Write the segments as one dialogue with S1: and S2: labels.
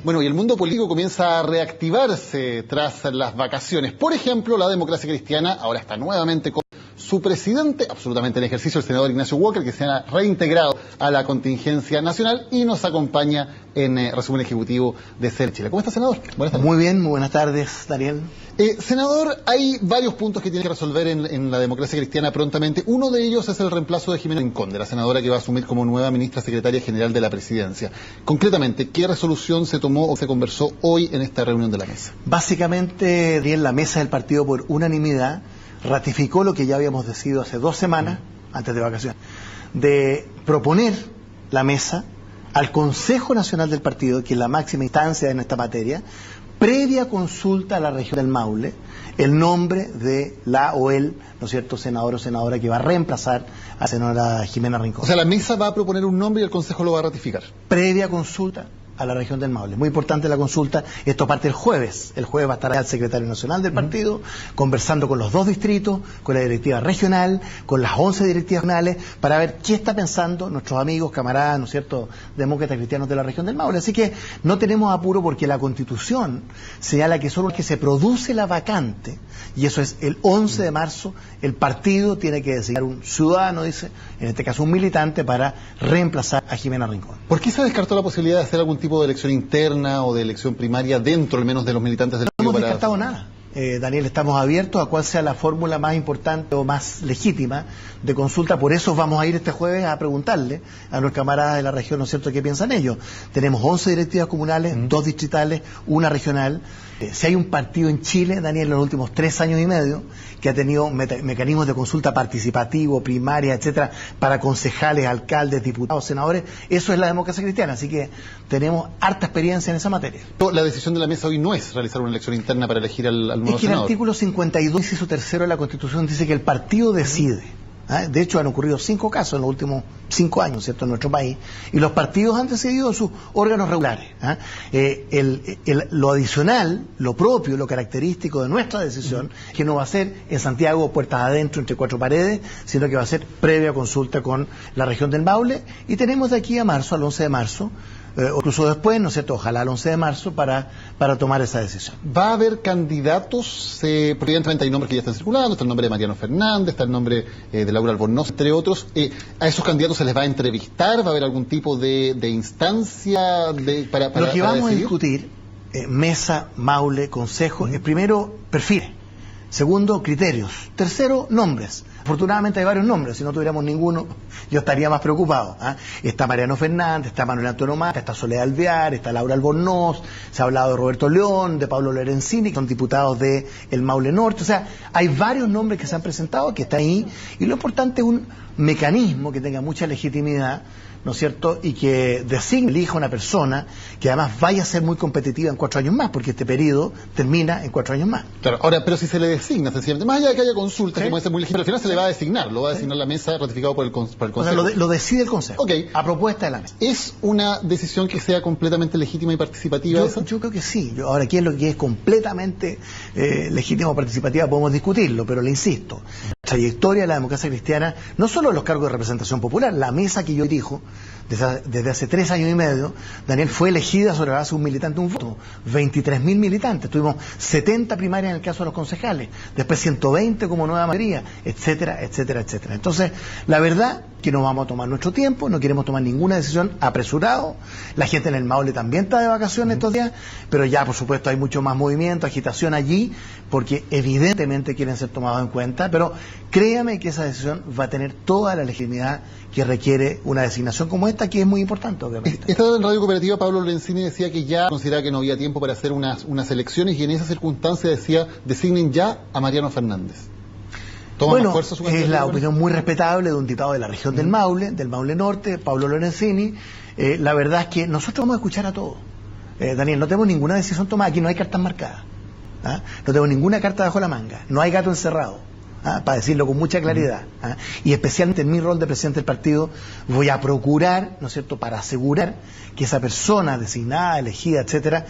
S1: Bueno, y el mundo político comienza a reactivarse tras las vacaciones. Por ejemplo, la Democracia Cristiana ahora está nuevamente con su presidente, absolutamente en ejercicio, el senador Ignacio Walker, que se ha reintegrado a la contingencia nacional y nos acompaña en resumen ejecutivo de SER Chile. ¿Cómo está, senador?
S2: Buenas tardes. Muy bien, muy buenas tardes, Daniel.
S1: Senador, hay varios puntos que tiene que resolver en la Democracia Cristiana prontamente. Uno de ellos es el reemplazo de Jimena Rincón, de la senadora que va a asumir como nueva ministra secretaria general de la presidencia. Concretamente, ¿qué resolución se tomó o se conversó hoy en esta reunión de la mesa?
S2: Básicamente, Daniel, la mesa del partido por unanimidad ratificó lo que ya habíamos decidido hace 2 semanas, antes de vacaciones, de proponer la mesa al Consejo Nacional del Partido, que es la máxima instancia en esta materia, previa consulta a la región del Maule, el nombre de la o el, ¿no es cierto?, senador o senadora que va a reemplazar a la senadora Jimena Rincón.
S1: O sea, la mesa va a proponer un nombre y el Consejo lo va a ratificar.
S2: Previa consulta a la región del Maule. Muy importante la consulta. Esto parte el jueves. El jueves va a estar el secretario nacional del partido, conversando con los 2 distritos, con la directiva regional, con las 11 directivas regionales, para ver qué está pensando nuestros amigos, camaradas, ¿no es cierto?, demócratas cristianos de la región del Maule. Así que no tenemos apuro porque la Constitución señala que solo que se produce la vacante, y eso es el 11 de marzo, el partido tiene que designar un ciudadano, dice, en este caso un militante, para reemplazar a Jimena Rincón.
S1: ¿Por qué se descartó la posibilidad de hacer algún tipo de elección interna o de elección primaria dentro al menos de los militantes del partido?
S2: No hemos descartado nada. Daniel, estamos abiertos a cuál sea la fórmula más importante o más legítima de consulta. Por eso vamos a ir este jueves a preguntarle a los camaradas de la región, ¿no es cierto?, qué piensan ellos. Tenemos 11 directivas comunales, 2 distritales, 1 regional. Si hay un partido en Chile, Daniel, en los últimos 3 años y medio, que ha tenido mecanismos de consulta participativo, primaria, etcétera, para concejales, alcaldes, diputados, senadores, eso es la Democracia Cristiana. Así que tenemos harta experiencia en esa materia.
S1: La decisión de la mesa hoy no es realizar una elección interna para elegir al nuevo senador.
S2: Es que el artículo 52, inciso 3 de la Constitución dice que el partido decide. De hecho, han ocurrido 5 casos en los últimos 5 años, ¿cierto?, en nuestro país, y los partidos han decidido sus órganos regulares. Lo adicional, lo propio, lo característico de nuestra decisión, que no va a ser en Santiago, puertas adentro, entre 4 paredes, sino que va a ser previa consulta con la región del Maule, y tenemos de aquí a marzo, al 11 de marzo, o incluso después, ¿no es cierto?, ojalá el 11 de marzo, para tomar esa decisión.
S1: ¿Va a haber candidatos? Porque evidentemente hay nombres que ya están circulando, está el nombre de Mariano Fernández, está el nombre de Laura Albornoz, entre otros. ¿A esos candidatos se les va a entrevistar? ¿Va a haber algún tipo de instancia para
S2: Lo que vamos
S1: decidir?
S2: a discutir, mesa, Maule, consejo, primero, perfiles. Segundo, criterios. Tercero, nombres. Afortunadamente hay varios nombres, si no tuviéramos ninguno yo estaría más preocupado. Está Mariano Fernández, está Manuel Antonio Mata, está Soledad Alvear, está Laura Albornoz, se ha hablado de Roberto León, de Pablo Lorenzini, que son diputados de el Maule Norte. O sea, hay varios nombres que se han presentado, que están ahí, y lo importante es un mecanismo que tenga mucha legitimidad, ¿no es cierto?, y que designe, elija una persona que además vaya a ser muy competitiva en 4 años más, porque este periodo termina en 4 años más.
S1: Claro, ahora, pero si se le designa, sencillamente, más allá de que haya consultas, que puede ser muy legítima, al final se le va a designar, lo va a designar la mesa ratificado por el Consejo.
S2: O sea, lo decide el Consejo, a propuesta de la mesa.
S1: ¿Es una decisión que sea completamente legítima y participativa?
S2: Yo creo que sí. Ahora, ¿qué es lo que es completamente legítima o participativa? Podemos discutirlo, pero le insisto, la trayectoria de la democracia cristiana, no solo los cargos de representación popular, la mesa que yo dirijo, desde hace 3 años y medio, Daniel, fue elegida sobre la base de un militante, un voto. 23.000 militantes. Tuvimos 70 primarias en el caso de los concejales, después 120 como nueva mayoría, etcétera, etcétera, etcétera. Entonces, la verdad que no vamos a tomar nuestro tiempo, no queremos tomar ninguna decisión apresurado. La gente en el Maule también está de vacaciones estos días, pero ya, por supuesto, hay mucho más movimiento, agitación allí, porque evidentemente quieren ser tomados en cuenta, pero créame que esa decisión va a tener toda la legitimidad que requiere una designación como esta, que es muy importante, obviamente.
S1: Estaba en Radio Cooperativa, Pablo Lorenzini decía que ya consideraba que no había tiempo para hacer unas elecciones, y en esa circunstancia decía, designen ya a Mariano Fernández.
S2: Bueno, es la opinión muy respetable de un diputado de la región del Maule Norte, Pablo Lorenzini. La verdad es que nosotros vamos a escuchar a todos. Daniel, no tenemos ninguna decisión tomada, aquí no hay cartas marcadas. No tenemos ninguna carta bajo la manga, no hay gato encerrado. Para decirlo con mucha claridad, y especialmente en mi rol de presidente del partido voy a procurar, ¿no es cierto?, para asegurar que esa persona designada, elegida, etcétera,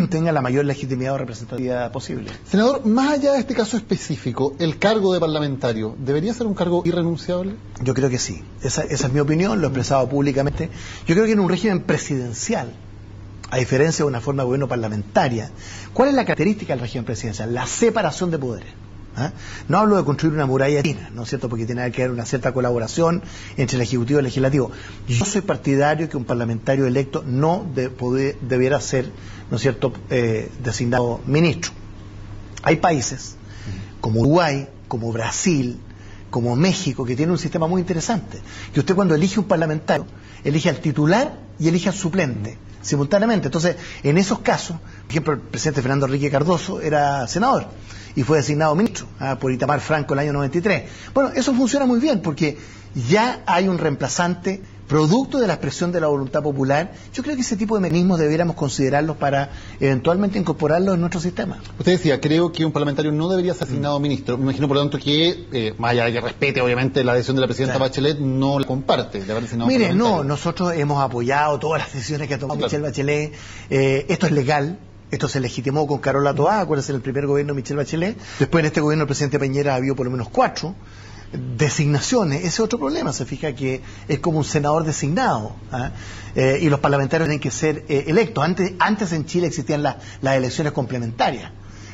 S2: tenga la mayor legitimidad o representatividad posible.
S1: Senador, más allá de este caso específico, el cargo de parlamentario, ¿debería ser un cargo irrenunciable?
S2: Yo creo que sí, esa es mi opinión, lo he expresado públicamente. Yo creo que en un régimen presidencial a diferencia de una forma de gobierno parlamentaria, ¿cuál es la característica del régimen presidencial? La separación de poderes. ¿Ah? No hablo de construir una muralla china, ¿no es cierto?, porque tiene que haber una cierta colaboración entre el Ejecutivo y el Legislativo. Yo soy partidario que un parlamentario electo no debiera ser, ¿no es cierto?, designado ministro. Hay países como Uruguay, como Brasil, como México, que tienen un sistema muy interesante, que usted cuando elige un parlamentario, elige al titular y elige al suplente simultáneamente. Entonces, en esos casos, por ejemplo, el presidente Fernando Henrique Cardoso era senador y fue designado ministro por Itamar Franco el año 93. Bueno, eso funciona muy bien porque ya hay un reemplazante producto de la expresión de la voluntad popular. Yo creo que ese tipo de mecanismos debiéramos considerarlos para eventualmente incorporarlos en nuestro sistema.
S1: Usted decía, creo que un parlamentario no debería ser asignado ministro. Me imagino, por lo tanto, que, más allá de que respete, obviamente, la decisión de la presidenta Bachelet, no la comparte de haber designado
S2: Mire, no, nosotros hemos apoyado todas las decisiones que ha tomado Michelle Bachelet. Esto es legal. Esto se legitimó con Carola Toá, acuérdense, en el primer gobierno de Michelle Bachelet. Después, en este gobierno del presidente Piñera, ha habido por lo menos 4 designaciones. Ese es otro problema, se fija que es como un senador designado, y los parlamentarios tienen que ser electos. Antes en Chile existían las elecciones complementarias,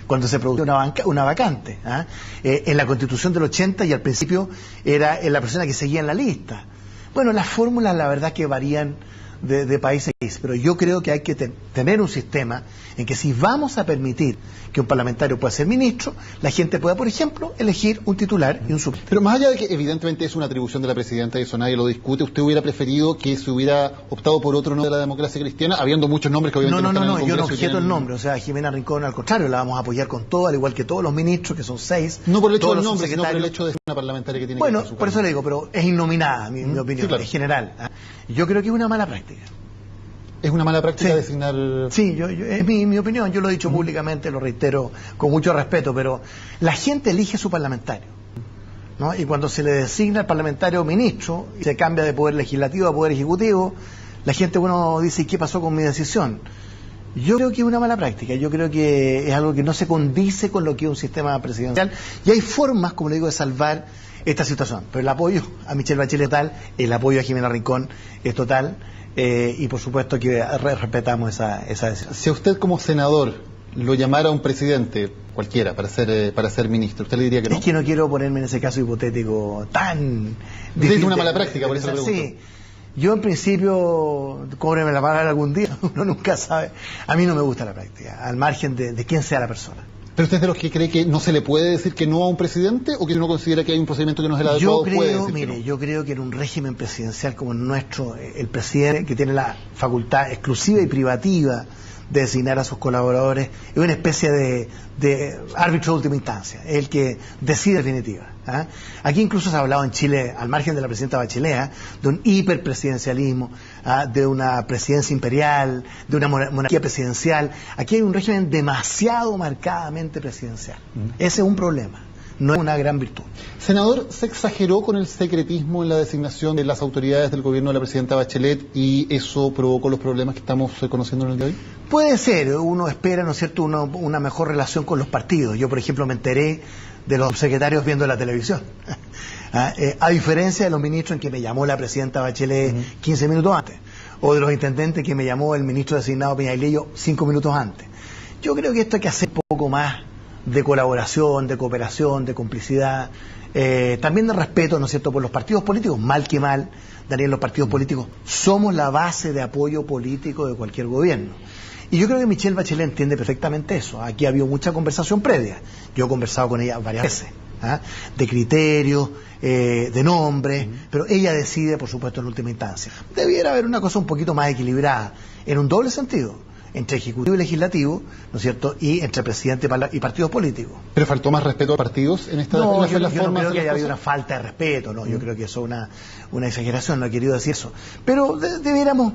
S2: cuando se producía una vacante. En la Constitución del 80 y al principio era la persona que seguía en la lista. Bueno, las fórmulas la verdad que varían de país a país, pero yo creo que hay que tener un sistema en que si vamos a permitir que un parlamentario pueda ser ministro, la gente pueda, por ejemplo, elegir un titular y un suplente.
S1: Pero más allá de que evidentemente es una atribución de la presidenta y eso nadie lo discute, ¿usted hubiera preferido que se hubiera optado por otro nombre de la democracia cristiana, habiendo muchos nombres que obviamente
S2: no,
S1: están en el Congreso?
S2: Yo no objeto el nombre, o sea, Jimena Rincón, al contrario, la vamos a apoyar con todo, al igual que todos los ministros, que son 6.
S1: No por el hecho del nombre, sino por el hecho de ser una parlamentaria que tiene que estar su
S2: por eso le digo, pero es innominada, mi opinión, sí, claro, es general. Yo creo que es una mala práctica.
S1: ¿Es una mala práctica designar...?
S2: Sí, es mi opinión, yo lo he dicho públicamente, lo reitero con mucho respeto, pero la gente elige su parlamentario, ¿no? Y cuando se le designa al parlamentario ministro, y se cambia de poder legislativo a poder ejecutivo, la gente, dice, ¿y qué pasó con mi decisión? Yo creo que es una mala práctica, yo creo que es algo que no se condice con lo que es un sistema presidencial, y hay formas, como le digo, de salvar esta situación, pero el apoyo a Michelle Bachelet es total, el apoyo a Jimena Rincón es total, y por supuesto que respetamos esa decisión.
S1: Si a usted como senador lo llamara un presidente cualquiera para ser ministro, ¿usted le diría que no?
S2: Es que no quiero ponerme en ese caso hipotético tan
S1: difícil. Es una mala práctica, por eso le pregunto.
S2: Sí. Yo en principio, cóbreme la palabra algún día, uno nunca sabe. A mí no me gusta la práctica, al margen de quién sea la persona.
S1: ¿Pero usted es de los que cree que no se le puede decir que no a un presidente o que uno considera que hay un procedimiento que no es el adecuado?
S2: Yo creo que en un régimen presidencial como el nuestro, el presidente, que tiene la facultad exclusiva y privativa de designar a sus colaboradores, es una especie de árbitro de última instancia, es el que decide definitiva. Aquí incluso se ha hablado en Chile, al margen de la presidenta Bachelet, de un hiperpresidencialismo, de una presidencia imperial, de una monarquía presidencial. Aquí hay un régimen demasiado marcadamente presidencial. Ese es un problema, no es una gran virtud.
S1: Senador, ¿se exageró con el secretismo en la designación de las autoridades del gobierno de la presidenta Bachelet y eso provocó los problemas que estamos conociendo en el día de hoy? Puede
S2: ser, uno espera, ¿no es cierto?, una mejor relación con los partidos. Yo, por ejemplo, me enteré de los secretarios viendo la televisión. A diferencia de los ministros en que me llamó la presidenta Bachelet 15 minutos antes, o de los intendentes que me llamó el ministro designado Peñalillo 5 minutos antes. Yo creo que esto hay que hacer un poco más de colaboración, de cooperación, de complicidad, también de respeto, ¿no es cierto?, por los partidos políticos, mal que mal, Daniel, los partidos políticos somos la base de apoyo político de cualquier gobierno. Y yo creo que Michelle Bachelet entiende perfectamente eso. Aquí ha habido mucha conversación previa. Yo he conversado con ella varias veces, de criterios, de nombres, pero ella decide, por supuesto, en última instancia. Debiera haber una cosa un poquito más equilibrada, en un doble sentido, entre Ejecutivo y Legislativo, ¿no es cierto?, y entre presidente y partidos políticos.
S1: ¿Pero faltó más respeto a partidos en esta
S2: No, yo no creo que haya habido una falta de respeto, no, yo creo que eso es una exageración, no he querido decir eso. Pero debiéramos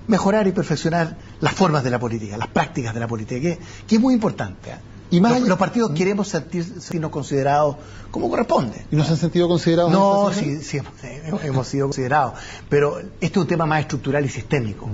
S2: mejorar y perfeccionar las formas de la política, las prácticas de la política, que es muy importante. Y más los partidos queremos sentirnos considerados como corresponde.
S1: ¿Y no se han sentido considerados?
S2: No, sí, hemos sido considerados. Pero este es un tema más estructural y sistémico.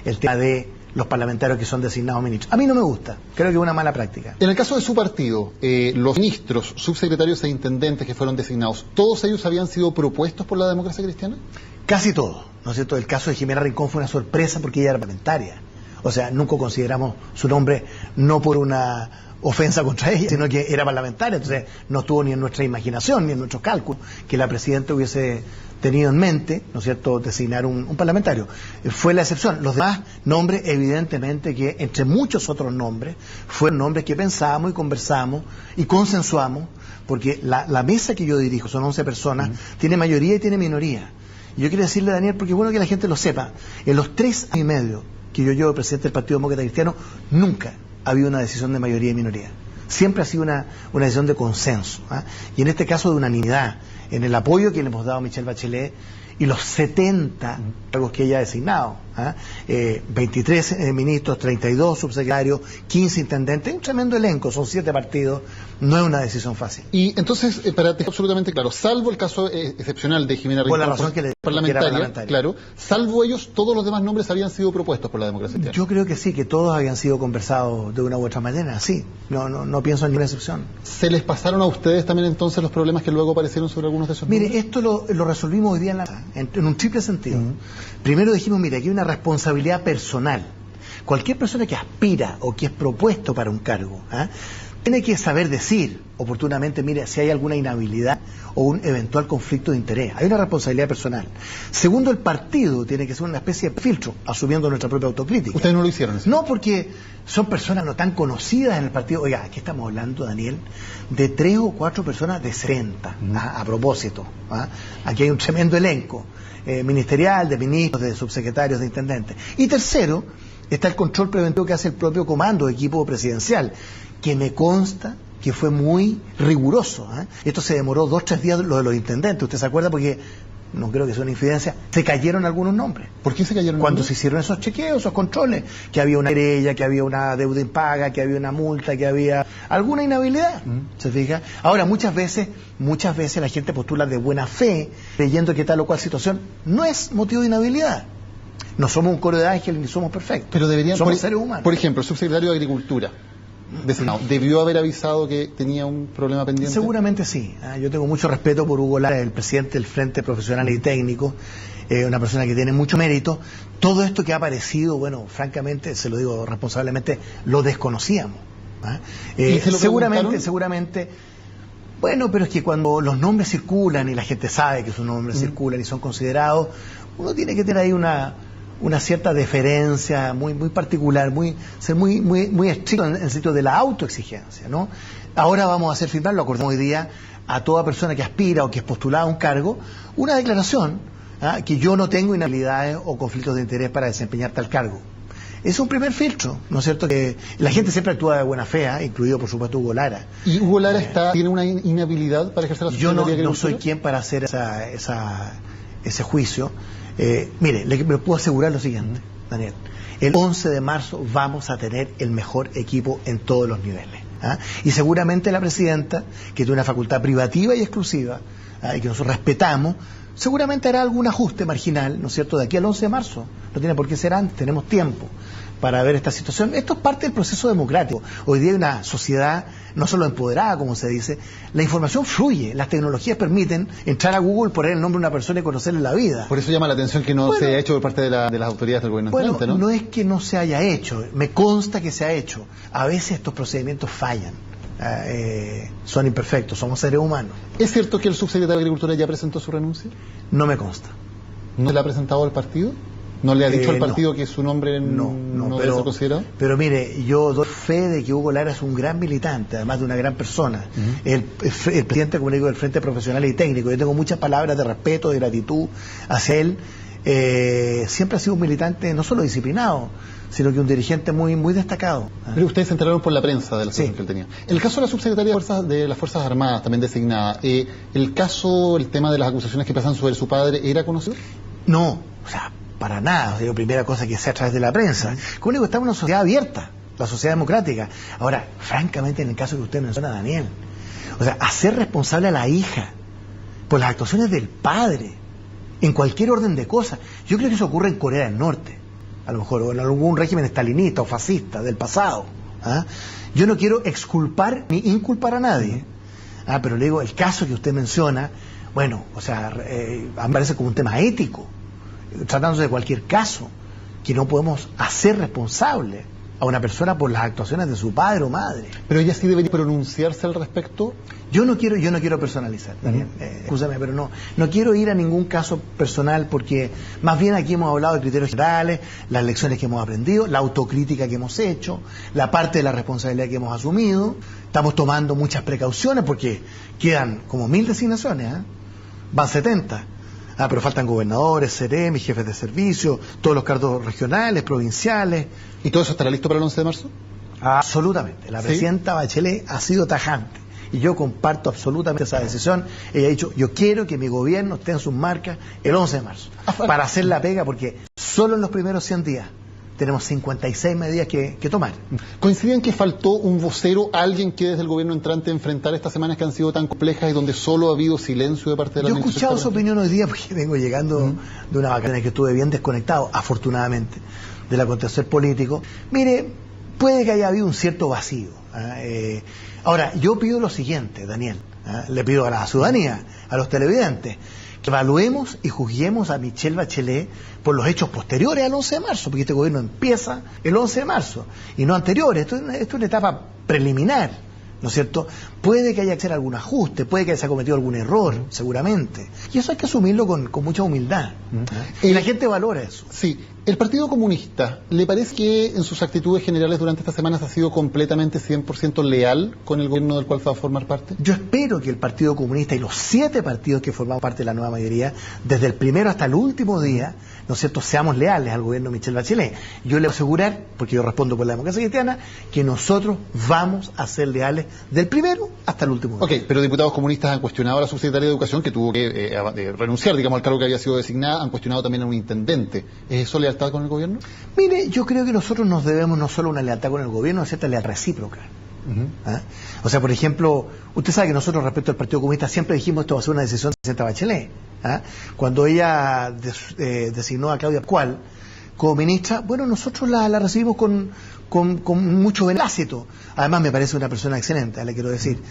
S2: El tema de los parlamentarios que son designados ministros. A mí no me gusta, creo que es una mala práctica.
S1: En el caso de su partido, los ministros, subsecretarios e intendentes que fueron designados, ¿todos ellos habían sido propuestos por la democracia cristiana?
S2: Casi todos, ¿no es cierto? El caso de Jimena Rincón fue una sorpresa porque ella era parlamentaria. O sea, nunca consideramos su nombre no por una ofensa contra ella, sino que era parlamentaria, entonces no estuvo ni en nuestra imaginación, ni en nuestros cálculos, que la presidenta hubiese tenido en mente, ¿no es cierto?, designar un parlamentario. Fue la excepción. Los demás nombres, evidentemente que entre muchos otros nombres, fueron nombres que pensamos y conversamos y consensuamos, porque la mesa que yo dirijo, son 11 personas, tiene mayoría y tiene minoría. Y yo quiero decirle, Daniel, porque es bueno que la gente lo sepa, en los 3 años y medio que yo llevo presidente del Partido Demócrata Cristiano, nunca ha habido una decisión de mayoría y minoría. Siempre ha sido una decisión de consenso, ¿eh? Y en este caso de unanimidad, en el apoyo que le hemos dado a Michelle Bachelet y los 70 cargos que ella ha designado, 23 ministros, 32 subsecretarios, 15 intendentes, un tremendo elenco, son 7 partidos, no es una decisión fácil.
S1: Y entonces, para dejar absolutamente claro, salvo el caso excepcional de Jimena Rincón,
S2: por la razón que
S1: parlamentaria, claro, salvo ellos, todos los demás nombres habían sido propuestos por la democracia cristiana.
S2: Yo creo que sí, que todos habían sido conversados de una u otra manera, sí, no pienso en ninguna excepción.
S1: ¿Se les pasaron a ustedes también entonces los problemas que luego aparecieron sobre algunos de esos nombres?
S2: Mire, esto lo resolvimos hoy día en un triple sentido. Primero dijimos, mire, aquí hay una responsabilidad personal. Cualquier persona que aspira o que es propuesto para un cargo, tiene que saber decir oportunamente, mire, si hay alguna inhabilidad o un eventual conflicto de interés. Hay una responsabilidad personal. Segundo, el partido tiene que ser una especie de filtro, asumiendo nuestra propia autocrítica.
S1: ¿Ustedes no lo hicieron eso?
S2: No, porque son personas no tan conocidas en el partido. Oiga, aquí estamos hablando, Daniel, de 3 o 4 personas de 70, a propósito. Aquí hay un tremendo elenco ministerial, de ministros, de subsecretarios, de intendentes. Y tercero, está el control preventivo que hace el propio comando, equipo presidencial, que me consta que fue muy riguroso. Esto se demoró 2 o 3 días, lo de los intendentes, ¿usted se acuerda? Porque no creo que sea una infidencia, se cayeron algunos nombres.
S1: ¿Por qué se cayeron?
S2: Cuando se hicieron esos chequeos, esos controles, que había una querella, que había una deuda impaga, que había una multa, que había alguna inhabilidad, ¿se fija? Ahora, muchas veces la gente postula de buena fe, creyendo que tal o cual situación no es motivo de inhabilidad. No somos un coro de ángeles ni somos perfectos.
S1: Pero deberían,
S2: somos seres humanos.
S1: Por ejemplo, el subsecretario de Agricultura designado, ¿debió haber avisado que tenía un problema pendiente?
S2: Seguramente sí. Yo tengo mucho respeto por Hugo Lara, el presidente del Frente Profesional y Técnico, una persona que tiene mucho mérito. Todo esto que ha aparecido, bueno, francamente, se lo digo responsablemente, lo desconocíamos. Seguramente. Bueno, pero es que cuando los nombres circulan y la gente sabe que sus nombres circulan y son considerados, uno tiene que tener ahí una cierta deferencia muy particular, ser muy estricto en el sitio de la autoexigencia, ¿no? Ahora vamos a hacer firmar, lo acordamos hoy día, a toda persona que aspira o que es postulada a un cargo, una declaración que yo no tengo inhabilidades o conflictos de interés para desempeñar tal cargo. Es un primer filtro, ¿no es cierto? Que la gente siempre actúa de buena fe, incluido por supuesto Hugo Lara.
S1: ¿Y Hugo Lara tiene una inhabilidad para ejercer la
S2: Yo no soy quien para hacer ese juicio. Mire, le puedo asegurar lo siguiente, Daniel. El 11 de marzo vamos a tener el mejor equipo en todos los niveles. Y seguramente la presidenta, que tiene una facultad privativa y exclusiva, y que nosotros respetamos, seguramente hará algún ajuste marginal, ¿no es cierto?, de aquí al 11 de marzo. No tiene por qué ser antes, tenemos tiempo para ver esta situación. Esto es parte del proceso democrático. Hoy día hay una sociedad no solo empoderada, como se dice, la información fluye, las tecnologías permiten entrar a Google, poner el nombre de una persona y conocerle la vida.
S1: Por eso llama la atención que no se haya hecho por parte de las autoridades del gobierno entrante, ¿no?
S2: No es que no se haya hecho, me consta que se ha hecho. A veces estos procedimientos fallan. Son imperfectos, somos seres humanos.
S1: ¿Es cierto que el subsecretario de Agricultura ya presentó su renuncia?
S2: No me consta.
S1: ¿No le ha presentado al partido? ¿No le ha dicho al partido que su nombre no debe ser considerado?
S2: Pero mire, yo doy fe de que Hugo Lara es un gran militante, además de una gran persona. El presidente, como le digo, del Frente Profesional y Técnico. Yo tengo muchas palabras de respeto, de gratitud hacia él. Siempre ha sido un militante no solo disciplinado, sino que un dirigente muy destacado.
S1: Pero ustedes se enteraron por la prensa de la situación que él tenía. El caso de la subsecretaria de las Fuerzas Armadas, también designada, el tema de las acusaciones que pasan sobre su padre, ¿era conocido?
S2: No, o sea, para nada. La primera cosa que sea a través de la prensa. Como digo, estamos en una sociedad abierta, la sociedad democrática. Ahora, francamente, en el caso que usted menciona, Daniel, o sea, hacer responsable a la hija por las actuaciones del padre, en cualquier orden de cosas. Yo creo que eso ocurre en Corea del Norte, a lo mejor, o en algún régimen estalinista o fascista del pasado. Yo no quiero exculpar ni inculpar a nadie, pero le digo, el caso que usted menciona, bueno, o sea, a mí me parece como un tema ético, tratándose de cualquier caso. que no podemos hacer responsable a una persona por las actuaciones de su padre o madre.
S1: Pero ella sí debería pronunciarse al respecto.
S2: Yo no quiero personalizar, Daniel. Escúchame, pero no quiero ir a ningún caso personal, porque más bien aquí hemos hablado de criterios generales, las lecciones que hemos aprendido, la autocrítica que hemos hecho, la parte de la responsabilidad que hemos asumido. Estamos tomando muchas precauciones porque quedan como 1000 designaciones, van 70. Pero faltan gobernadores, CEREMI, jefes de servicio, todos los cargos regionales, provinciales.
S1: ¿Y todo eso estará listo para el 11 de marzo?
S2: Absolutamente. La presidenta Bachelet ha sido tajante. Y yo comparto absolutamente esa decisión. Ella ha dicho, yo quiero que mi gobierno esté en sus marcas el 11 de marzo. Para hacer la pega, porque solo en los primeros 100 días tenemos 56 medidas que tomar.
S1: ¿Coinciden que faltó un vocero, alguien que desde el gobierno entrante enfrentar estas semanas que han sido tan complejas y donde solo ha habido silencio de parte de la administración?
S2: Yo he escuchado su opinión hoy día porque vengo llegando de una vacaciones que estuve bien desconectado, afortunadamente, del acontecer político. Mire, puede que haya habido un cierto vacío. Ahora, yo pido lo siguiente, Daniel, le pido a la ciudadanía, a los televidentes, que evaluemos y juzguemos a Michelle Bachelet por los hechos posteriores al 11 de marzo, porque este gobierno empieza el 11 de marzo y no anteriores. Esto es una etapa preliminar, ¿no es cierto? Puede que haya que hacer algún ajuste, puede que haya cometido algún error, seguramente. Y eso hay que asumirlo con mucha humildad. Y la gente valora eso.
S1: Sí. ¿El Partido Comunista le parece que en sus actitudes generales durante estas semanas ha sido completamente 100% leal con el gobierno del cual va a formar parte?
S2: Yo espero que el Partido Comunista y los 7 partidos que formamos parte de la nueva mayoría, desde el primero hasta el último día, ¿no es cierto?, seamos leales al gobierno de Michelle Bachelet. Yo le voy a asegurar, porque yo respondo por la democracia cristiana, que nosotros vamos a ser leales del primero hasta el último día.
S1: Ok, pero diputados comunistas han cuestionado a la subsecretaria de Educación, que tuvo que renunciar, digamos, al cargo que había sido designada, han cuestionado también a un intendente. ¿Es eso lealtad con el gobierno?
S2: Mire, yo creo que nosotros nos debemos no solo una lealtad con el gobierno, sino cierta lealtad recíproca. O sea, por ejemplo, usted sabe que nosotros respecto al Partido Comunista siempre dijimos esto va a ser una decisión de la presidenta Bachelet. Cuando ella designó a Claudia Pascual como ministra, bueno, nosotros la recibimos con mucho beneplácito. Además me parece una persona excelente, le quiero decir.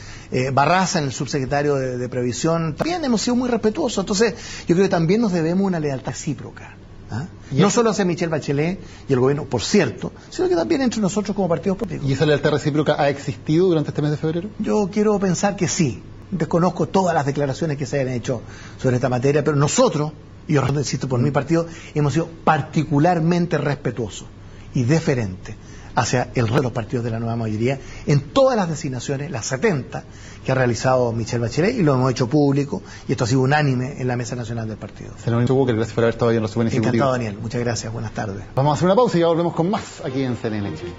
S2: Barraza, el subsecretario de Previsión, también hemos sido muy respetuosos. Entonces, yo creo que también nos debemos una lealtad recíproca. No solo hacia Michelle Bachelet y el gobierno, por cierto, sino que también entre nosotros como partidos políticos.
S1: ¿Y esa lealtad recíproca ha existido durante este mes de febrero?
S2: Yo quiero pensar que sí. Desconozco todas las declaraciones que se hayan hecho sobre esta materia, pero nosotros, y yo insisto por mi partido, hemos sido particularmente respetuosos y deferentes hacia el resto de los partidos de la nueva mayoría en todas las designaciones, las 70 que ha realizado Michelle Bachelet, y lo hemos hecho público, y esto ha sido unánime en la Mesa Nacional del Partido.
S1: Senador Walker, gracias por haber estado hoy en Resumen Ejecutivo.
S2: Encantado, Daniel. Muchas gracias. Buenas tardes.
S1: Vamos a hacer una pausa y ya volvemos con más aquí en CNN Chile.